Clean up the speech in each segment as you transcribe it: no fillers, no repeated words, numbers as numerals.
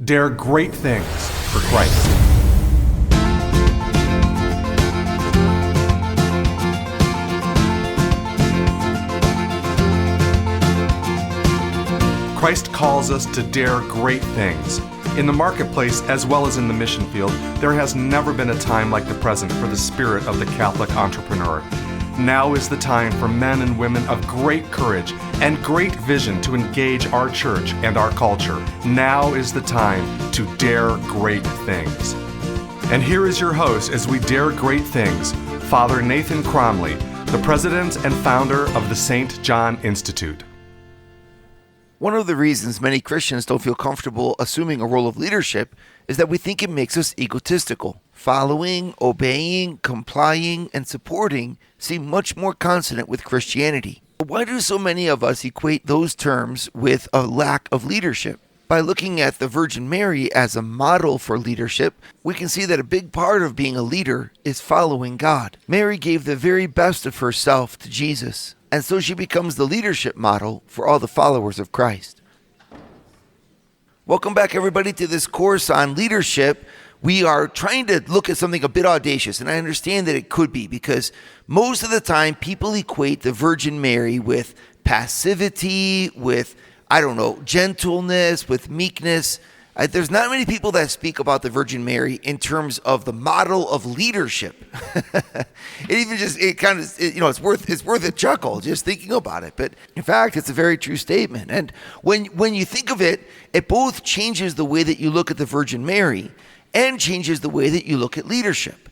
dare great things for Christ. Christ calls us to dare great things. In the marketplace, as well as in the mission field, there has never been a time like the present for the spirit of the Catholic entrepreneur. Now is the time for men and women of great courage and great vision to engage our church and our culture. Now is the time to dare great things. And here is your host as we dare great things, Father Nathan Cromley, the president and founder of the St. John Institute. One of the reasons many Christians don't feel comfortable assuming a role of leadership is that we think it makes us egotistical. Following, obeying, complying, and supporting seem much more consonant with Christianity. Why do so many of us equate those terms with a lack of leadership? By looking at the Virgin Mary as a model for leadership, we can see that a big part of being a leader is following God. Mary gave the very best of herself to Jesus, and so she becomes the leadership model for all the followers of Christ. Welcome back, everybody, to this course on leadership. We are trying to look at something a bit audacious, and I understand that it could be, because most of the time people equate the Virgin Mary with passivity, with, gentleness, with meekness. There's not many people that speak about the Virgin Mary in terms of the model of leadership. It's worth a chuckle just thinking about it. But in fact, it's a very true statement. And when you think of it, it both changes the way that you look at the Virgin Mary and changes the way that you look at leadership.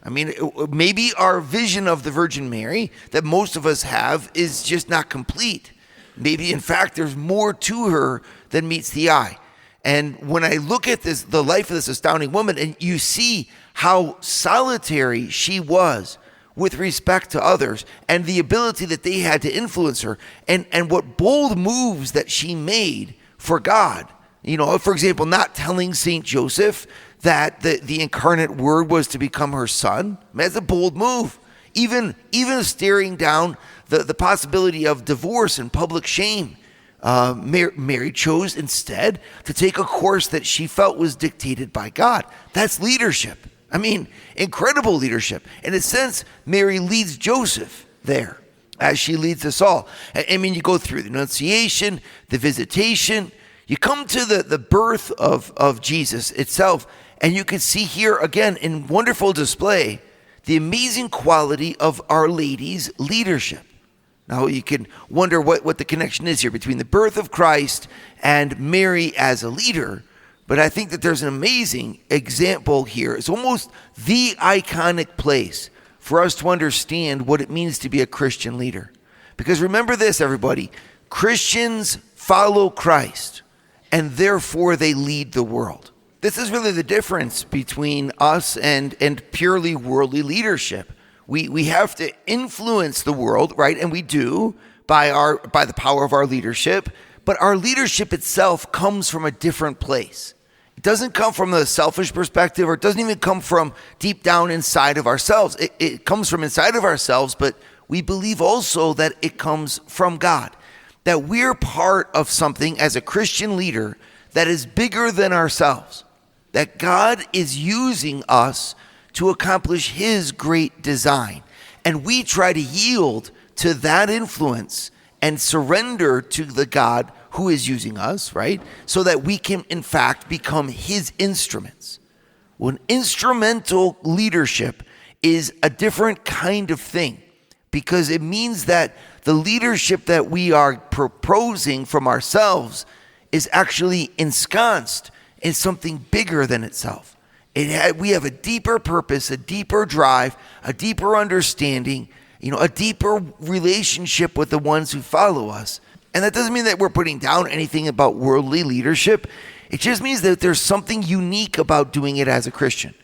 I mean, maybe our vision of the Virgin Mary that most of us have is just not complete. Maybe, in fact, there's more to her than meets the eye. And when I look at the life of this astounding woman, and you see how solitary she was with respect to others, and the ability that they had to influence her, and what bold moves that she made for God. For example, not telling St. Joseph that the incarnate Word was to become her son. That's a bold move. Even staring down the possibility of divorce and public shame. Mary chose instead to take a course that she felt was dictated by God. That's leadership. I mean, incredible leadership. In a sense, Mary leads Joseph there as she leads us all. I mean, you go through the Annunciation, the Visitation, you come to the birth of Jesus itself, and you can see here again in wonderful display the amazing quality of Our Lady's leadership. Now, you can wonder what the connection is here between the birth of Christ and Mary as a leader, but I think that there's an amazing example here. It's almost the iconic place for us to understand what it means to be a Christian leader. Because remember this, everybody, Christians follow Christ, and therefore they lead the world. This is really the difference between us and purely worldly leadership. We have to influence the world, right? And we do by the power of our leadership. But our leadership itself comes from a different place. It doesn't come from a selfish perspective, or it doesn't even come from deep down inside of ourselves. It comes from inside of ourselves, but we believe also that it comes from God. That we're part of something as a Christian leader that is bigger than ourselves. That God is using us to accomplish His great design. And we try to yield to that influence and surrender to the God who is using us, right? So that we can, in fact, become His instruments. Well, an instrumental leadership is a different kind of thing, because it means that the leadership that we are proposing from ourselves is actually ensconced in something bigger than itself. We have a deeper purpose, a deeper drive, a deeper understanding, a deeper relationship with the ones who follow us. And that doesn't mean that we're putting down anything about worldly leadership. It just means that there's something unique about doing it as a Christian.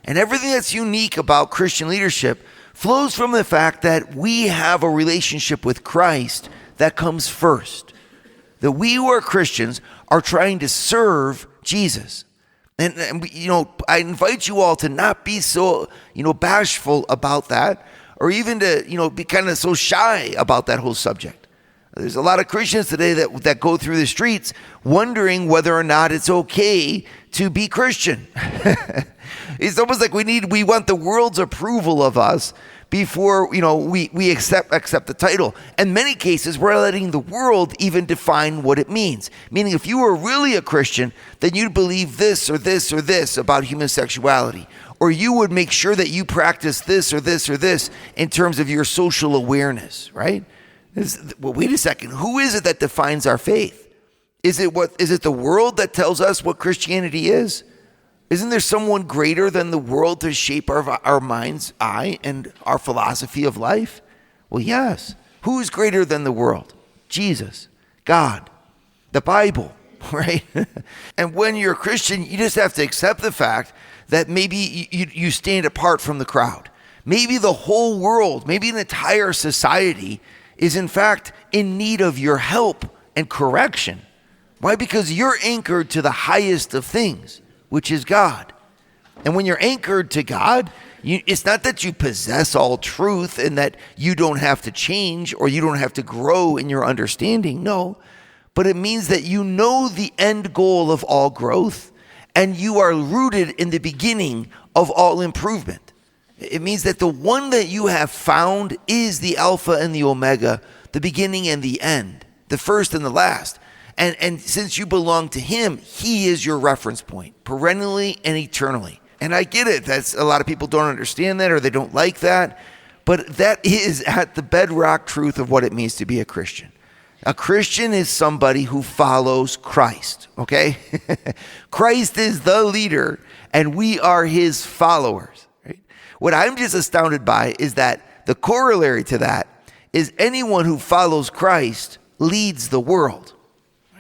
And everything that's unique about Christian leadership flows from the fact that we have a relationship with Christ that comes first. That we who are Christians are trying to serve Jesus. And I invite you all to not be so, bashful about that, or even to, be kind of so shy about that whole subject. There's a lot of Christians today that go through the streets wondering whether or not it's okay to be Christian. It's almost like we want the world's approval of us before we accept the title. In many cases, we're letting the world even define what it means. Meaning, if you were really a Christian, then you'd believe this or this or this about human sexuality. Or you would make sure that you practice this or this or this in terms of your social awareness, right? Well, wait a second. Who is it that defines our faith? Is it the world that tells us what Christianity is? Isn't there someone greater than the world to shape our mind's eye and our philosophy of life? Well, yes. Who's greater than the world? Jesus, God, the Bible, right? And when you're a Christian, you just have to accept the fact that maybe you stand apart from the crowd. Maybe the whole world, maybe an entire society is in fact in need of your help and correction. Why? Because you're anchored to the highest of things, which is God. And when you're anchored to God, it's not that you possess all truth and that you don't have to change or you don't have to grow in your understanding. No, but it means that you know the end goal of all growth and you are rooted in the beginning of all improvement. It means that the one that you have found is the Alpha and the Omega, the beginning and the end, the first and the last. And since you belong to him, he is your reference point, perennially and eternally. And I get it. That's a lot of people don't understand that or they don't like that. But that is at the bedrock truth of what it means to be a Christian. A Christian is somebody who follows Christ, okay? Christ is the leader and we are his followers. What I'm just astounded by is that the corollary to that is anyone who follows Christ leads the world.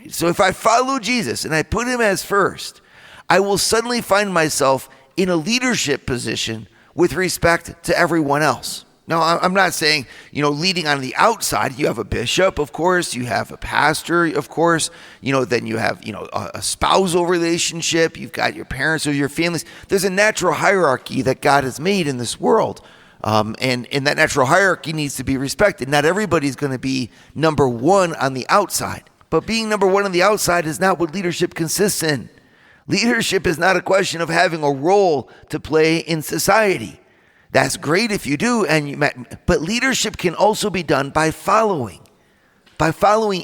So if I follow Jesus and I put him as first, I will suddenly find myself in a leadership position with respect to everyone else. Now, I'm not saying, leading on the outside. You have a bishop, of course. You have a pastor, of course. Then you have, a spousal relationship. You've got your parents or your families. There's a natural hierarchy that God has made in this world. And that natural hierarchy needs to be respected. Not everybody's going to be number one on the outside. But being number one on the outside is not what leadership consists in. Leadership is not a question of having a role to play in society. That's great if you do, but leadership can also be done by following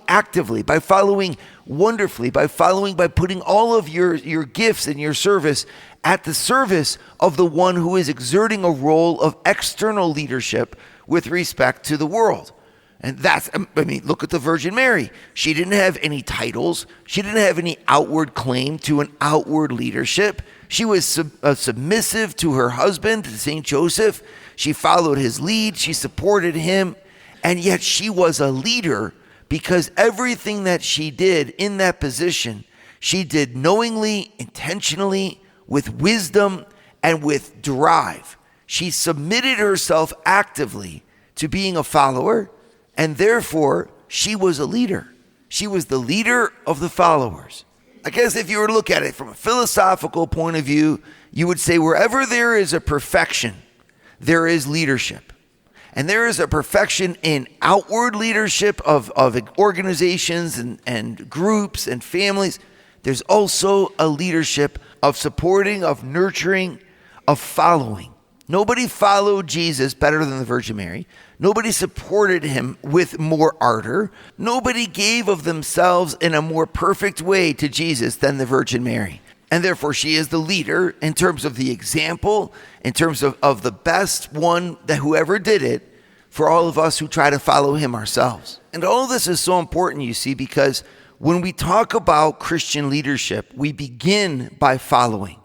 actively, by following wonderfully, by putting all of your gifts and your service at the service of the one who is exerting a role of external leadership with respect to the world. And look at the Virgin Mary. She didn't have any titles. She didn't have any outward claim to an outward leadership. She was submissive to her husband, St. Joseph. She followed his lead. She supported him. And yet she was a leader because everything that she did in that position, she did knowingly, intentionally, with wisdom, and with drive. She submitted herself actively to being a follower, and therefore she was a leader. She was the leader of the followers. I guess if you were to look at it from a philosophical point of view, you would say wherever there is a perfection, there is leadership. And there is a perfection in outward leadership of organizations and groups and families. There's also a leadership of supporting, of nurturing, of following. Nobody followed Jesus better than the Virgin Mary. Nobody supported him with more ardor. Nobody gave of themselves in a more perfect way to Jesus than the Virgin Mary. And therefore, she is the leader in terms of the example, in terms of the best one that whoever did it for all of us who try to follow him ourselves. And all of this is so important, you see, because when we talk about Christian leadership, we begin by following.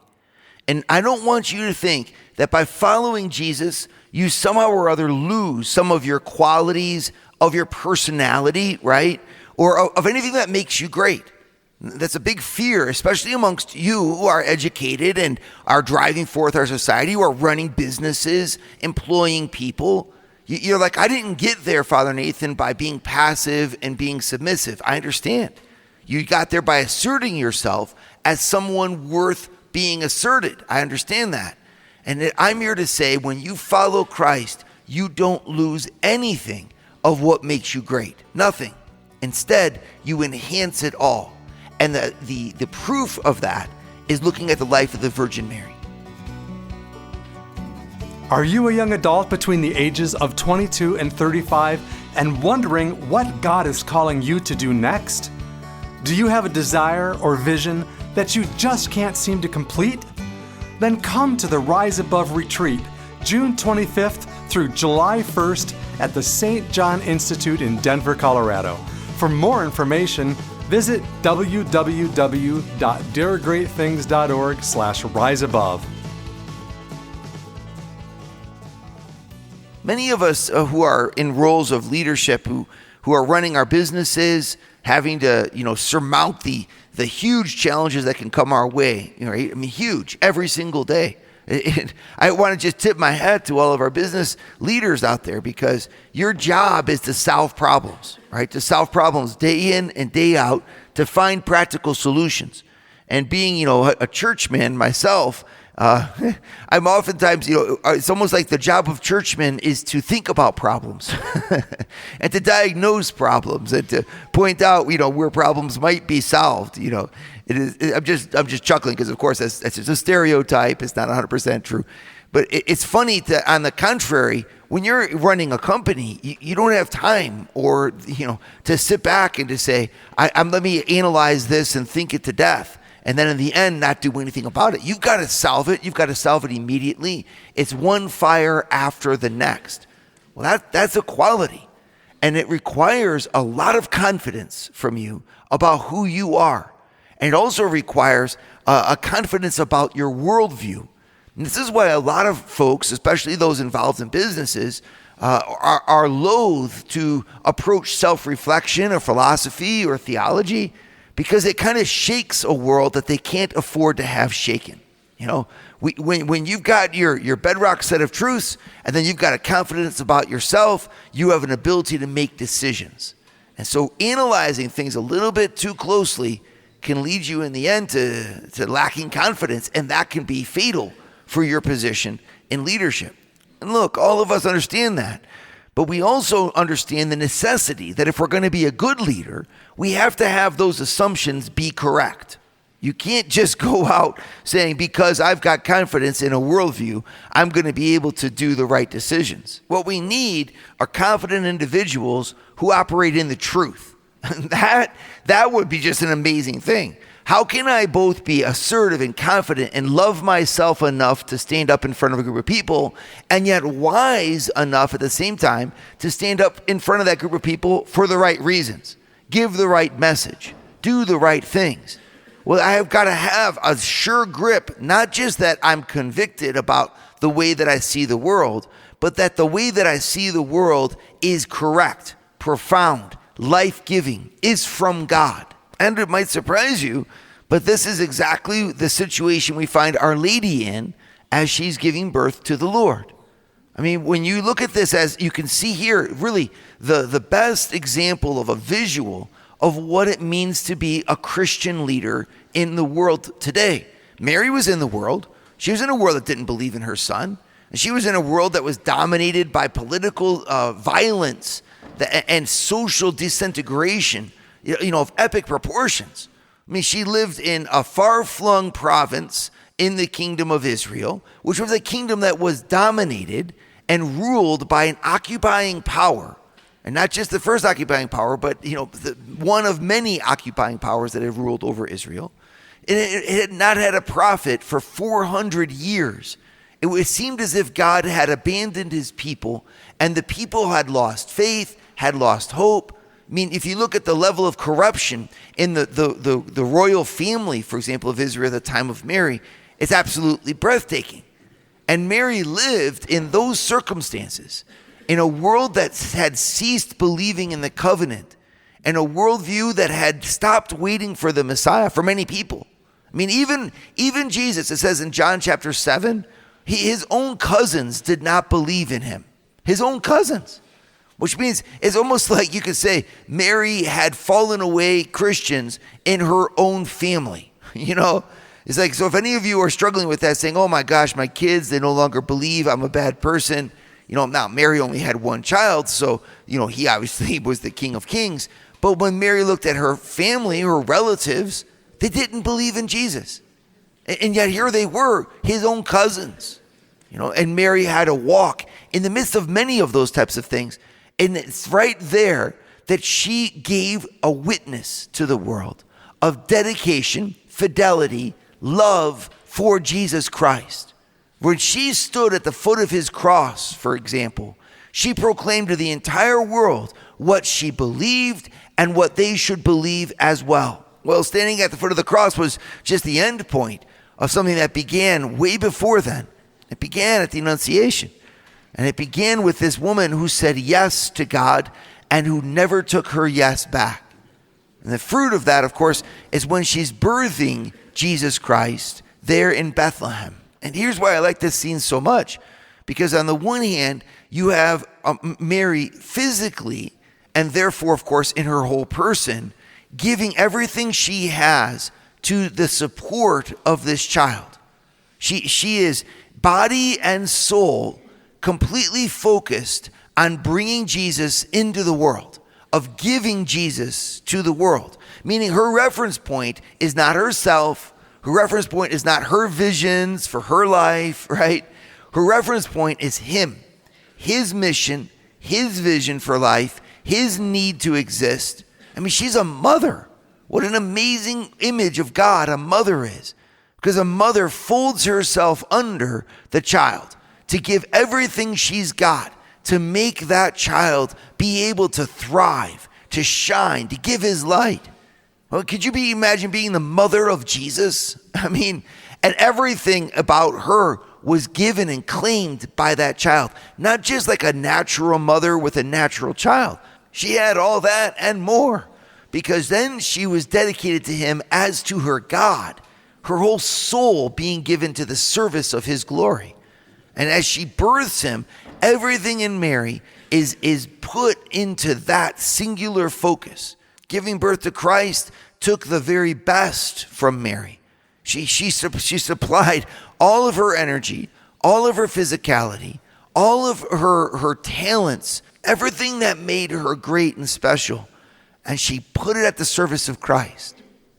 And I don't want you to think that by following Jesus, you somehow or other lose some of your qualities, of your personality, right? Or of anything that makes you great. That's a big fear, especially amongst you who are educated and are driving forth our society, who are running businesses, employing people. You're like, I didn't get there, Father Nathan, by being passive and being submissive. I understand. You got there by asserting yourself as someone worth being asserted. I understand that. And I'm here to say, when you follow Christ, you don't lose anything of what makes you great. Nothing. Instead, you enhance it all. And the proof of that is looking at the life of the Virgin Mary. Are you a young adult between the ages of 22 and 35 and wondering what God is calling you to do next? Do you have a desire or vision that you just can't seem to complete? Then come to the Rise Above Retreat, June 25th through July 1st at the St. John Institute in Denver, Colorado. For more information, visit www.daregreatthings.org/riseabove. Many of us who are in roles of leadership, who are running our businesses, having to, surmount the huge challenges that can come our way, right? I mean, huge, every single day. I want to just tip my hat to all of our business leaders out there, because your job is to solve problems, right? To solve problems day in and day out, to find practical solutions. And being, a churchman myself, I'm oftentimes, it's almost like the job of churchmen is to think about problems and to diagnose problems and to point out, where problems might be solved. I'm just chuckling because, of course, that's just a stereotype. It's not 100% true. But it's funny that, on the contrary, when you're running a company, you don't have time or, to sit back and to say, let me analyze this and think it to death. And then in the end, not do anything about it. You've got to solve it. You've got to solve it immediately. It's one fire after the next. Well, that's a quality. And it requires a lot of confidence from you about who you are. And it also requires a confidence about your worldview. And this is why a lot of folks, especially those involved in businesses, are loath to approach self-reflection or philosophy or theology, because it kind of shakes a world that they can't afford to have shaken. When you've got your bedrock set of truths, and then you've got a confidence about yourself, you have an ability to make decisions. And so analyzing things a little bit too closely can lead you in the end to lacking confidence, and that can be fatal for your position in leadership. And look, all of us understand that. But we also understand the necessity that if we're going to be a good leader, we have to have those assumptions be correct. You can't just go out saying, because I've got confidence in a worldview, I'm going to be able to do the right decisions. What we need are confident individuals who operate in the truth. That would be just an amazing thing. How can I both be assertive and confident and love myself enough to stand up in front of a group of people, and yet wise enough at the same time to stand up in front of that group of people for the right reasons, give the right message, do the right things? Well, I have got to have a sure grip, not just that I'm convicted about the way that I see the world, but that the way that I see the world is correct, profound, life-giving, is from God. And it might surprise you, but this is exactly the situation we find Our Lady in as she's giving birth to the Lord. I mean, when you look at this, as you can see here, really the best example of a visual of what it means to be a Christian leader in the world today. Mary was in the world. She was in a world that didn't believe in her son. And she was in a world that was dominated by political violence and social disintegration, of epic proportions. I mean, she lived in a far-flung province in the kingdom of Israel, which was a kingdom that was dominated and ruled by an occupying power. And not just the first occupying power, but, one of many occupying powers that had ruled over Israel. It had not had a prophet for 400 years. It seemed as if God had abandoned his people, and the people had lost faith, had lost hope. I mean, if you look at the level of corruption in the royal family, for example, of Israel at the time of Mary, it's absolutely breathtaking. And Mary lived in those circumstances, in a world that had ceased believing in the covenant, and a worldview that had stopped waiting for the Messiah for many people. I mean, even Jesus, it says in John chapter 7, his own cousins did not believe in him. His own cousins. Which means it's almost like you could say Mary had fallen away Christians in her own family. It's like, so if any of you are struggling with that, saying, oh my gosh, my kids, they no longer believe I'm a bad person. Now Mary only had one child, so, he obviously was the King of Kings. But when Mary looked at her family, her relatives, they didn't believe in Jesus. And yet here they were, his own cousins. And Mary had to walk in the midst of many of those types of things. And it's right there that she gave a witness to the world of dedication, fidelity, love for Jesus Christ. When she stood at the foot of his cross, for example, she proclaimed to the entire world what she believed and what they should believe as well. Well, standing at the foot of the cross was just the end point of something that began way before then. It began at the Annunciation. And it began with this woman who said yes to God and who never took her yes back. And the fruit of that, of course, is when she's birthing Jesus Christ there in Bethlehem. And here's why I like this scene so much. Because on the one hand, you have Mary physically, and therefore, of course, in her whole person, giving everything she has to the support of this child. She is body and soul completely focused on bringing Jesus into the world, of giving Jesus to the world. Meaning her reference point is not herself. Her reference point is not her visions for her life, right? Her reference point is him, his mission, his vision for life, his need to exist. I mean, she's a mother. What an amazing image of God a mother is. Because a mother folds herself under the child to give everything she's got to make that child be able to thrive, to shine, to give his light. Well, could you imagine being the mother of Jesus? I mean, and everything about her was given and claimed by that child. Not just like a natural mother with a natural child. She had all that and more. Because then she was dedicated to him as to her God. Her whole soul being given to the service of his glory. And as she births him, everything in Mary is put into that singular focus. Giving birth to Christ took the very best from Mary. She supplied all of her energy, all of her physicality, all of her talents, everything that made her great and special. And she put it at the service of Christ.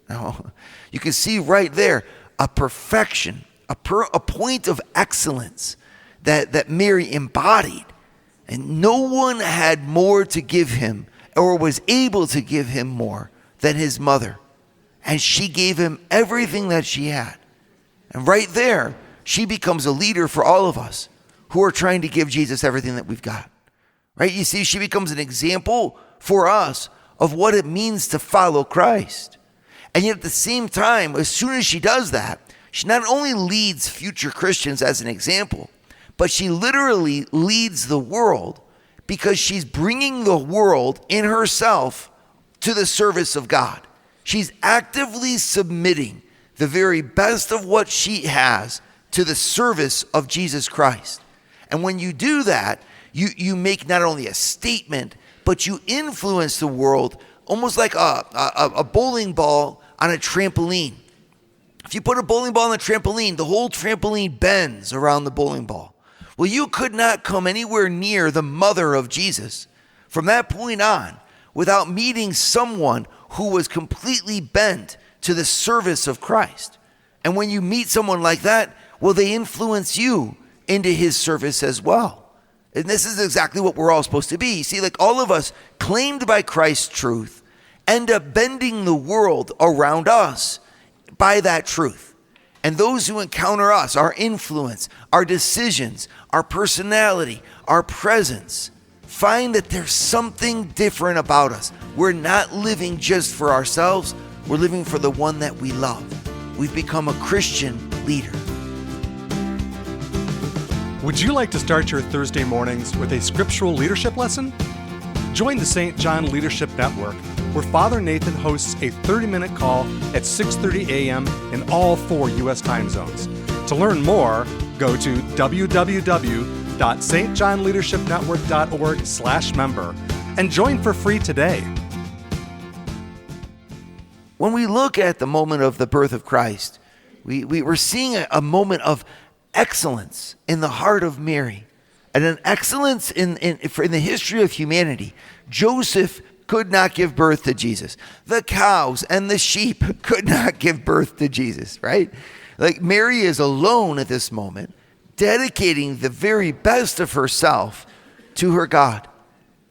Now, you can see right there a perfection, a point of excellence that Mary embodied. And no one had more to give him or was able to give him more than his mother. And she gave him everything that she had. And right there, she becomes a leader for all of us who are trying to give Jesus everything that we've got. Right? You see, she becomes an example for us of what it means to follow Christ. And yet at the same time, as soon as she does that, she not only leads future Christians as an example, but she literally leads the world because she's bringing the world in herself to the service of God. She's actively submitting the very best of what she has to the service of Jesus Christ. And when you do that, you make not only a statement, but you influence the world almost like a bowling ball on a trampoline. If you put a bowling ball on a trampoline, the whole trampoline bends around the bowling ball. Well, you could not come anywhere near the mother of Jesus from that point on without meeting someone who was completely bent to the service of Christ. And when you meet someone like that, well, they influence you into his service as well. And this is exactly what we're all supposed to be. You see, like all of us claimed by Christ's truth end up bending the world around us by that truth. And those who encounter us, our influence, our decisions, our personality, our presence, find that there's something different about us. We're not living just for ourselves. We're living for the one that we love. We've become a Christian leader. Would you like to start your Thursday mornings with a scriptural leadership lesson? Join the St. John Leadership Network, where Father Nathan hosts a 30-minute call at 6:30 a.m. in all 4 U.S. time zones. To learn more, go to www.stjohnleadershipnetwork.org/member and join for free today. When we look at the moment of the birth of Christ, we're seeing a moment of excellence in the heart of Mary, and an excellence in the history of humanity. Joseph could not give birth to Jesus. The cows and the sheep could not give birth to Jesus, right? Like Mary is alone at this moment, dedicating the very best of herself to her God.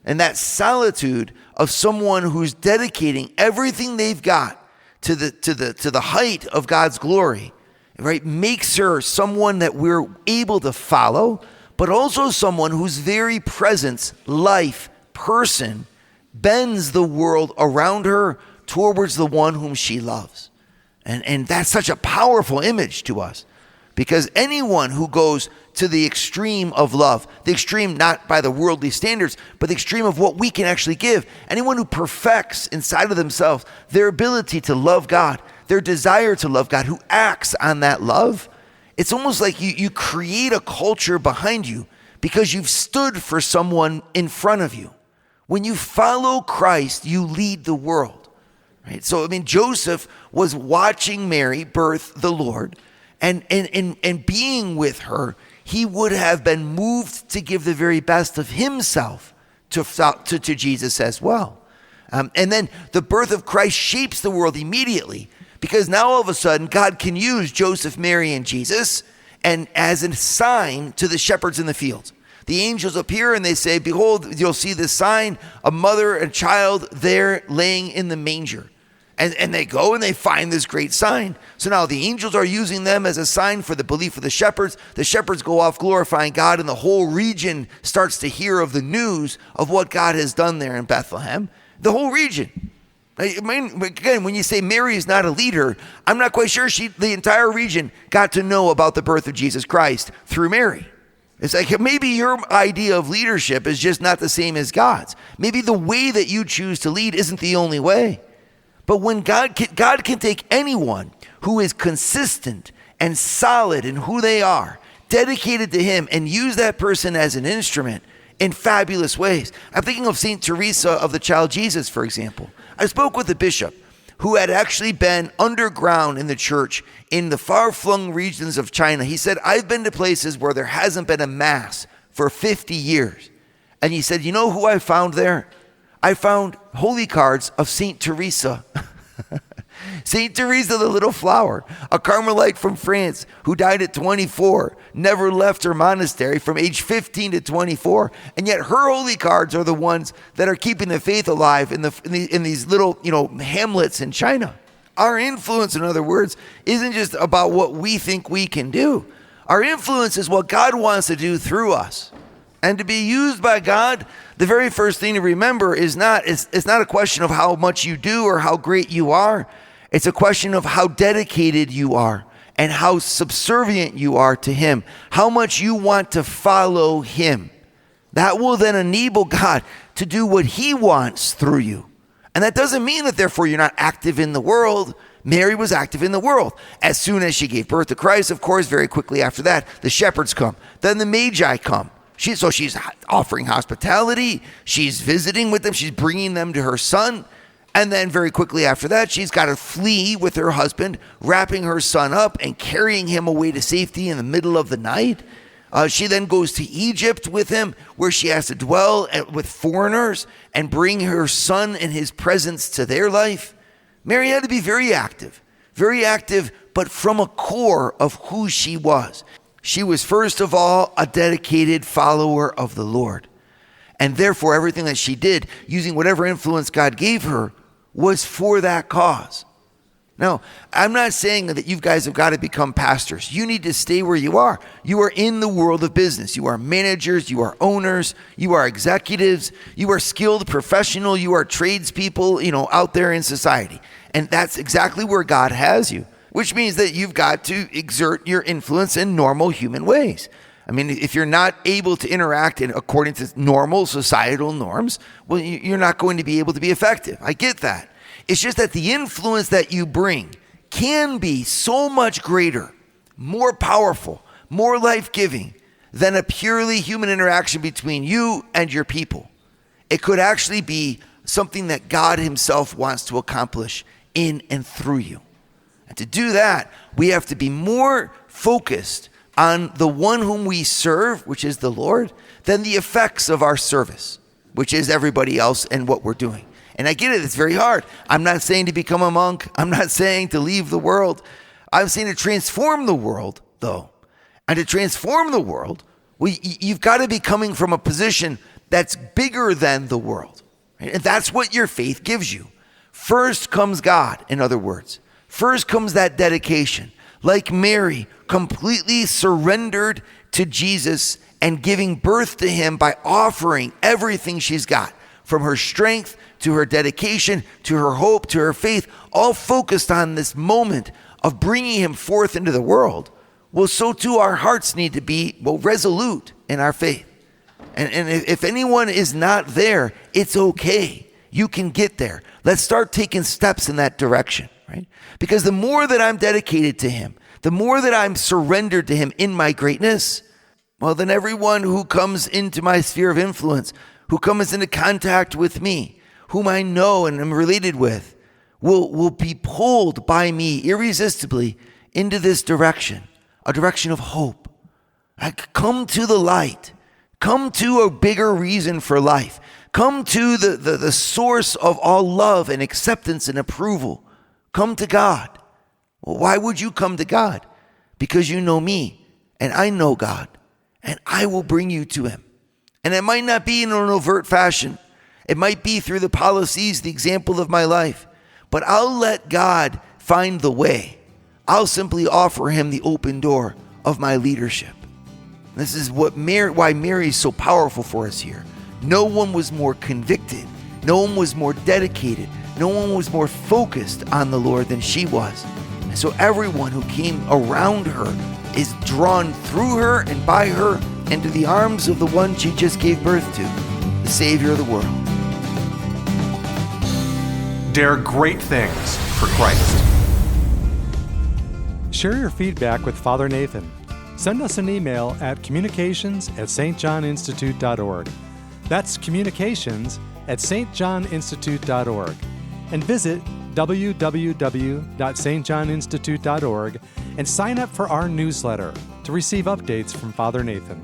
And that solitude of someone who's dedicating everything they've got to the height of God's glory, right, makes her someone that we're able to follow, but also someone whose very presence, life, person bends the world around her towards the one whom she loves. And that's such a powerful image to us, because anyone who goes to the extreme of love, the extreme not by the worldly standards, but the extreme of what we can actually give, anyone who perfects inside of themselves their ability to love God, their desire to love God, who acts on that love, it's almost like you create a culture behind you because you've stood for someone in front of you. When you follow Christ, you lead the world. Right? So, Joseph was watching Mary birth the Lord, and being with her, he would have been moved to give the very best of himself to Jesus as well. And then the birth of Christ shapes the world immediately, because now all of a sudden God can use Joseph, Mary, and Jesus and as a sign to the shepherds in the fields. The angels appear and they say, behold, you'll see this sign, a mother and child there laying in the manger. And they go and they find this great sign. So now the angels are using them as a sign for the belief of the shepherds. The shepherds go off glorifying God, and the whole region starts to hear of the news of what God has done there in Bethlehem. The whole region. Again, when you say Mary is not a leader, I'm not quite sure the entire region got to know about the birth of Jesus Christ through Mary. It's like maybe your idea of leadership is just not the same as God's. Maybe the way that you choose to lead isn't the only way. But when God can take anyone who is consistent and solid in who they are, dedicated to him, and use that person as an instrument in fabulous ways. I'm thinking of St. Teresa of the Child Jesus, for example. I spoke with a bishop who had actually been underground in the church in the far-flung regions of China. He said, I've been to places where there hasn't been a mass for 50 years. And he said, you know who I found there? I found holy cards of St. Teresa. St. Teresa, the little flower, a Carmelite from France who died at 24, never left her monastery from age 15 to 24. And yet her holy cards are the ones that are keeping the faith alive in these little, hamlets in China. Our influence, in other words, isn't just about what we think we can do. Our influence is what God wants to do through us. And to be used by God, the very first thing to remember is it's not a question of how much you do or how great you are. It's a question of how dedicated you are and how subservient you are to him, how much you want to follow him. That will then enable God to do what he wants through you. And that doesn't mean that therefore you're not active in the world. Mary was active in the world. As soon as she gave birth to Christ, of course, very quickly after that, the shepherds come. Then the Magi come. So she's offering hospitality. She's visiting with them. She's bringing them to her son. And then very quickly after that, she's got to flee with her husband, wrapping her son up and carrying him away to safety in the middle of the night. She then goes to Egypt with him, where she has to dwell with foreigners and bring her son and his presence to their life. Mary had to be very active, but from a core of who she was. She was first of all a dedicated follower of the Lord. And therefore, everything that she did, using whatever influence God gave her, was for that cause. Now, I'm not saying that you guys have got to become pastors. You need to stay where you are. You are in the world of business. You are managers, you are owners, you are executives, you are skilled professional, you are tradespeople, out there in society. And that's exactly where God has you, which means that you've got to exert your influence in normal human ways. If you're not able to interact according to normal societal norms, well, you're not going to be able to be effective. I get that. It's just that the influence that you bring can be so much greater, more powerful, more life-giving than a purely human interaction between you and your people. It could actually be something that God himself wants to accomplish in and through you. And to do that, we have to be more focused on the one whom we serve, which is the Lord, than the effects of our service, which is everybody else and what we're doing. And I get it, it's very hard. I'm not saying to become a monk. I'm not saying to leave the world. I'm saying to transform the world, though. And to transform the world, you've got to be coming from a position that's bigger than the world. Right? And that's what your faith gives you. First comes God, in other words. First comes that dedication. Like Mary, completely surrendered to Jesus and giving birth to him by offering everything she's got, from her strength to her dedication to her hope to her faith, all focused on this moment of bringing him forth into the world. Well, so too our hearts need to be resolute in our faith. And if anyone is not there, it's okay. You can get there. Let's start taking steps in that direction, right? Because the more that I'm dedicated to him, the more that I'm surrendered to him in my greatness, well, then everyone who comes into my sphere of influence, who comes into contact with me, whom I know and am related with, will be pulled by me irresistibly into this direction, a direction of hope. Come to the light. Come to a bigger reason for life. Come to the source of all love and acceptance and approval. Come to God. Well, why would you come to God? Because you know me and I know God, and I will bring you to him. And it might not be in an overt fashion. It might be through the policies, the example of my life. But I'll let God find the way. I'll simply offer him the open door of my leadership. This is why Mary is so powerful for us here. No one was more convicted. No one was more dedicated. No one was more focused on the Lord than she was. And so everyone who came around her is drawn through her and by her into the arms of the one she just gave birth to, the Savior of the world. Dare great things for Christ. Share your feedback with Father Nathan. Send us an email at communications@stjohninstitute.org. That's communications@stjohninstitute.org. And visit www.stjohninstitute.org and sign up for our newsletter to receive updates from Father Nathan.